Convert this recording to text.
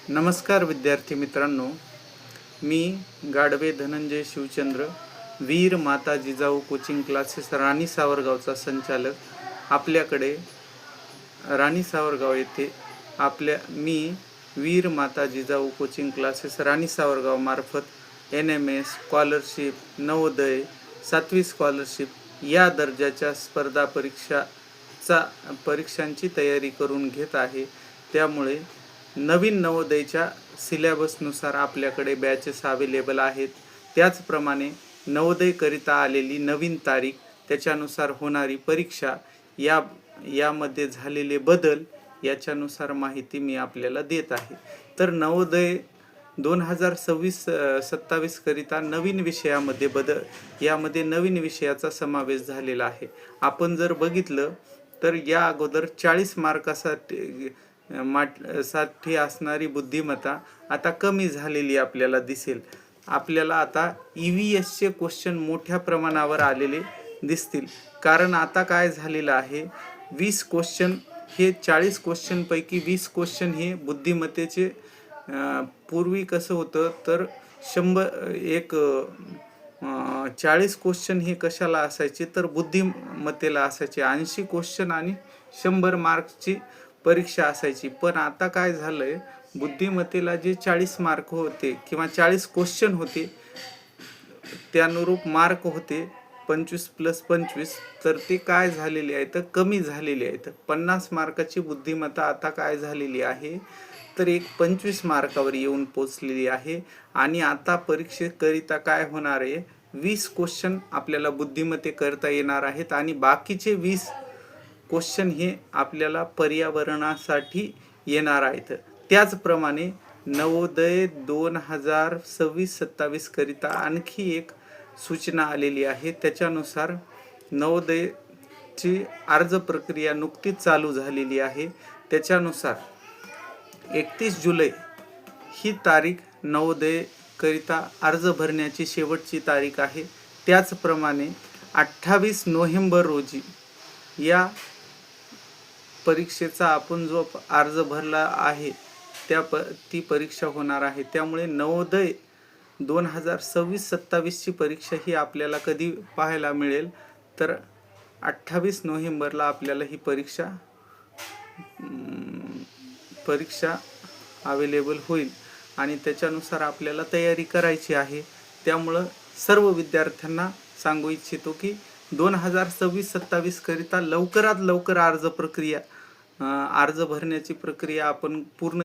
नमस्कार विद्यार्थी मित्रांनो, मी गाडवे धनंजय शिवचंद्र, वीर माता जिजाऊ कोचिंग क्लासेस राणी सावरगावचा संचालक. आपल्याकडे राणी सावरगाव येथे मी वीर माता जिजाऊ कोचिंग क्लासेस राणी सावरगाव मार्फत NMS स्कॉलरशिप, नवोदय, 7वी स्कॉलरशिप या दर्जाच्या स्पर्धा परीक्षांची तयारी करून घेत आहे. त्यामुळे नवीन नवोदयच्या सिलेबसनुसार आपल्याकडे बॅचेस अवेलेबल आहेत. त्याचप्रमाणे नवोदयकरिता आलेली नवीन तारीख, त्याच्यानुसार होणारी परीक्षा, यामध्ये झालेले बदल याच्यानुसार माहिती मी आपल्याला देत आहे. तर नवोदय 2026-27 करिता नवीन विषयामध्ये यामध्ये नवीन विषयाचा समावेश झालेला आहे. आपण जर बघितलं तर या अगोदर 40 मार्कासाठी असणारी बुद्धिमत्ता आता कमी झालेली आपल्याला दिसेल. आपल्याला आता EVSचे क्वेश्चन मोठ्या प्रमाणावर आलेले दिसतील. कारण आता काय झालेलं आहे, 20 क्वेश्चन हे 40 क्वेश्चनपैकी 20 क्वेश्चन हे बुद्धिमत्तेचे. पूर्वी कसं होतं तर 40 क्वेश्चन हे कशाला असायचे तर बुद्धिमत्तेला असायचे. 80 क्वेश्चन आणि 100 मार्क्सची परीक्षा असायची. पण आता काय झालंय, बुद्धिमत्तेला जे 40 मार्क होते किंवा 40 क्वेश्चन होते त्यानुरूप मार्क होते 25+25, तर ते काय झालेले आहेत, कमी झालेले आहेत. 50 मार्काची बुद्धिमत्ता आता काय झालेली आहे तर 25 मार्कावर येऊन पोचलेली आहे. आणि आता परीक्षेकरिता काय होणार आहे, 20 क्वेश्चन आपल्याला बुद्धिमत्ते करता येणार आहेत आणि बाकीचे 20 क्वेश्चन हे आपल्याला पर्यावरणासाठी येणार आहेत. त्याचप्रमाणे नवोदय 2026-27 करिता आणखी एक सूचना आलेली आहे. त्याच्यानुसार नवोदयची अर्ज प्रक्रिया नुकतीच चालू झालेली आहे. त्याच्यानुसार 31 जुलै ही तारीख नवोदय करिता अर्ज भरण्याची शेवटची तारीख आहे. त्याचप्रमाणे 28 नोव्हेंबर रोजी या परीक्षेचा आपण जो अर्ज भरला आहे ती परीक्षा होणार आहे. त्यामुळे नवोदय 2026-27ची परीक्षा ही आपल्याला कधी पाहायला मिळेल तर 28 नोव्हेंबरला आपल्याला ही परीक्षा अवेलेबल होईल आणि त्याच्यानुसार आपल्याला तयारी करायची आहे. त्यामुळं सर्व विद्यार्थ्यांना सांगू इच्छितो की 2026-27 करिता लवकरात लवकर अर्ज भरण्याची प्रक्रिया आपण पूर्ण